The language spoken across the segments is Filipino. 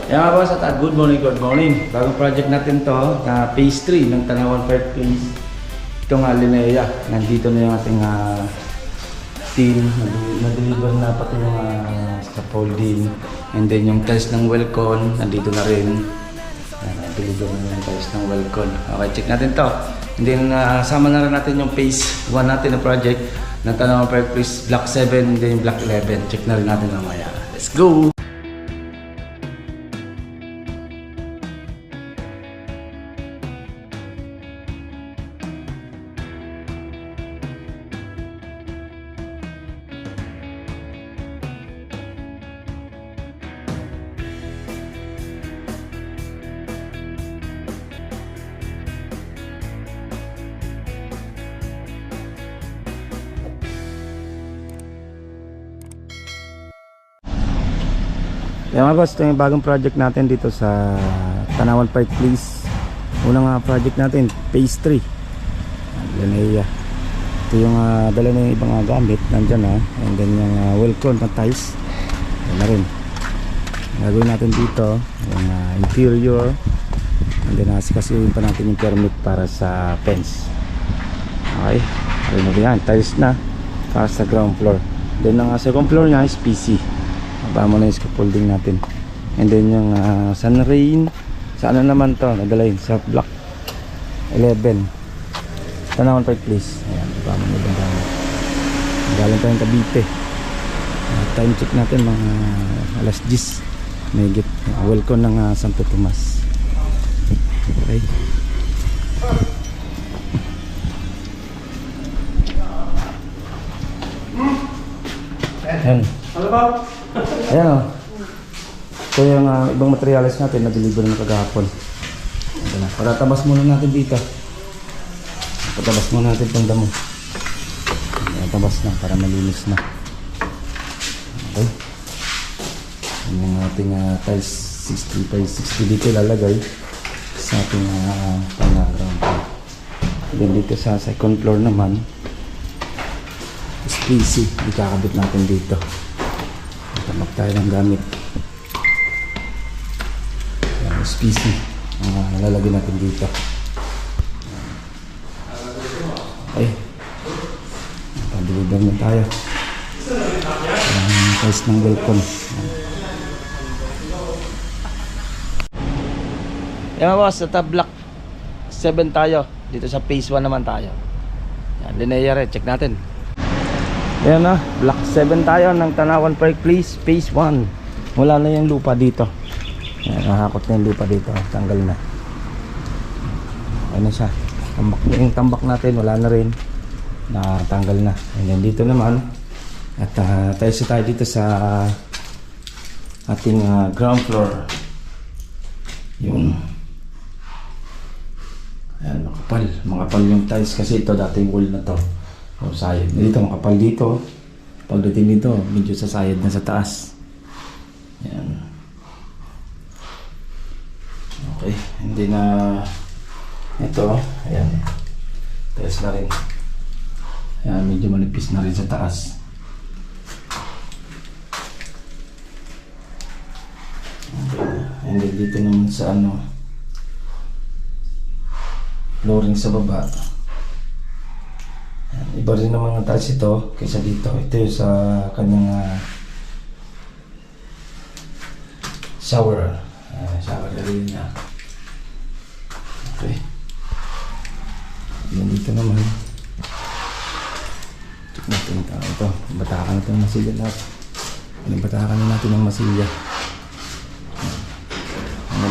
Kaya mga boss at good morning. Bagong project natin to na phase 3 ng Tanawan Park Place. Ito nga Linea. Nandito na yung ating team. Na-deliver na pati yung scaffolding. And then yung tiles ng Welcon, nandito na rin. Na-deliver na yung tiles ng Welcon. Okay, check natin to. And then sama na rin natin yung phase 1 natin na project ng Tanawan Park Place Block 7 and then yung Block 11. Check na rin natin mamaya. Let's go! Kaya mga boss, ito yung bagong project natin dito sa Tanawan Park Place. Unang project natin, phase 3 Linea. Ito yung dala na yung ibang gamit, nandyan and then yung Welcon na tiles, yan na rin. Gagawin natin dito yung interior, and then asikasuhin pa natin yung permit para sa fence. Okay, ayun na yan, tiles na para sa ground floor. Then ang second floor nya is PC. Tama na yung scaffolding natin. And then yung sunrain, sa ano naman to, nadala yun sa block 11 Tanawan Park Place. Ayan, tama na yung dami. Galing tayong Cavite. Time check natin mga alas 10 may git. Welcome ng Santo Tomas. Okay. Ayan. Ayan o. Ito yung ibang materials natin na deliver na kagahapon. Patatabas muna natin dito. Patabas muna natin itong damo. Patabas na para malinis na. Okay. Yan yung ating tiles 60 by 60 dito lalagay sa ating panaground. Then dito sa second floor naman is PC. Ikakabit natin dito. Tamak tayo ng gamit. Yan, SPC lalagyan natin dito. Okay, pag-deliver na tayo size ng Welcon. Yan boss, sa block 7 tayo. Dito sa phase 1 naman tayo. Yan, Linea rin, check natin. Ayan na, block 7 tayo ng Tanawan Park Place, phase 1. Wala na yung lupa dito. Ayan, nahakot na yung lupa dito. Tanggal na. Ayan na siya. Yung tambak natin, wala na rin. Natanggal na. Ayan, dito naman. At tayo dito sa ating ground floor. Yun. Ayan, makapal yung tiles kasi ito dating wall na to. O sayad dito, makapal dito. Pagdating dito, medyo sasayad na sa taas. Yan. Okay, hindi na ito, ayan. Tiles na rin. Ayan, medyo manipis na rin sa taas. Okay, and then dito naman sa flooring sa baba. Iba rin naman ang tiles ito kaysa dito. Ito yung sa kanyang shower. Shower na rin niya. Okay. Yan dito naman. Check natin ito. Batakan natin ng masilya natin. Batakan na natin ng masilya.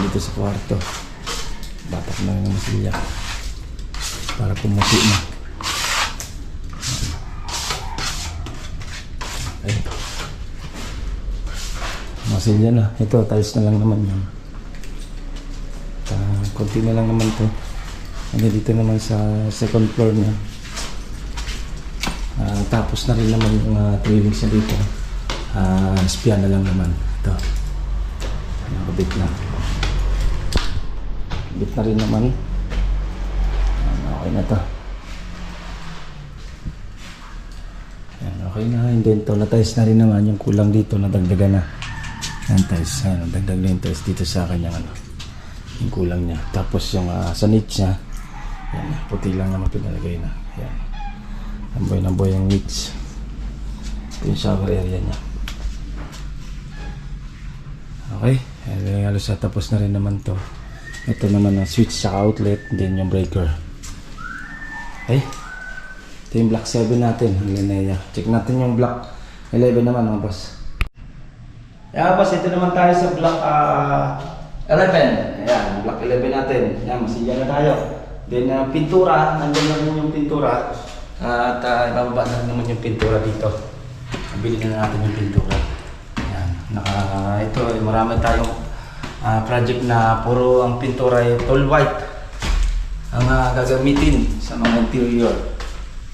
Dito sa kwarto. Batak na ng masilya. Para pumuti na. Masilya na. Ito, tiles na lang naman yan. Konti na lang naman to. And dito naman sa second floor niya. Tapos na rin naman yung trailings niya dito. Spian na lang naman. Ito. Nakabit na. Bit na rin naman. Okay na to. Okay na, indento na tiles na rin naman yung kulang dito, nadagdagan na. Yan tiles, ano, dagdag na yung tiles dito sa kanyang ano, yung kulang niya. Tapos yung sa niche niya, yan, puti lang naman pinalagay na. Yan. Namboy yung niche. Ito yung shower area niya. Okay, halos tapos na rin naman to. Ito naman ang switch sa outlet, then yung breaker. Okay, ito yung block 7 natin, ang Linea. Check natin yung block 11 naman mga boss. Yeah, boss, ito naman tayo sa block 11. Ayan, block 11 natin. Ayan, masilya na tayo. Then pintura, nandun na rin yung pintura. At ibababa na naman yung pintura dito. Nabili na natin yung pintura. Ayan, ito, marami tayong project na puro ang pintura ay tall white ang gagamitin sa mga interior.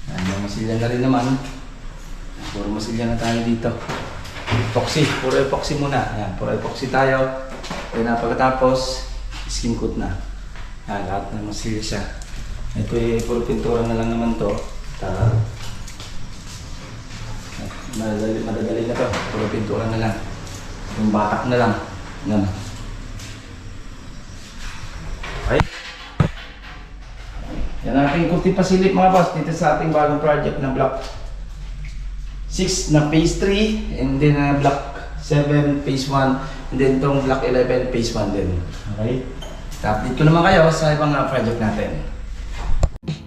Ayan, masilya na rin naman. Puro masilya na tayo dito. Epoxy, puro epoxy muna. Ayan, puro epoxy tayo. Then pagkatapos, skin coat na. Ayan, lahat na masilya siya. Ito ay puro pintura na lang naman to. Madadali na to. Puro pintura na lang. Yung batak na lang. Ayan. Okay. Yan ang ating kunti pasilip mga boss dito sa ating bagong project na block 6 na phase 3 and then block 7 phase 1 and then itong block 11 phase 1 din. Okay? Update ko naman kayo sa ibang project natin.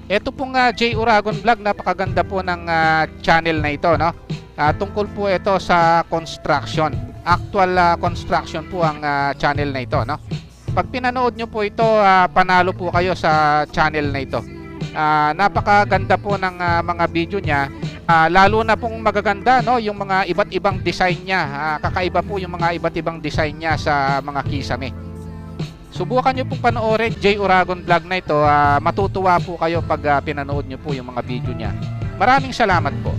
Ito pong J. Uragon Vlog, napakaganda po ng channel na ito, no? Tungkol po ito sa construction. Actual construction po ang channel na ito, no? Pag pinanood nyo po ito, panalo po kayo sa channel na ito. Napakaganda po ng mga video niya. Lalo na pong magaganda, no, yung mga iba't ibang design niya. Kakaiba po yung mga iba't ibang design niya sa mga kisame. Subukan nyo pong panoorin J. Uragon Vlog na ito. Matutuwa po kayo pag pinanood nyo po yung mga video niya. Maraming salamat po.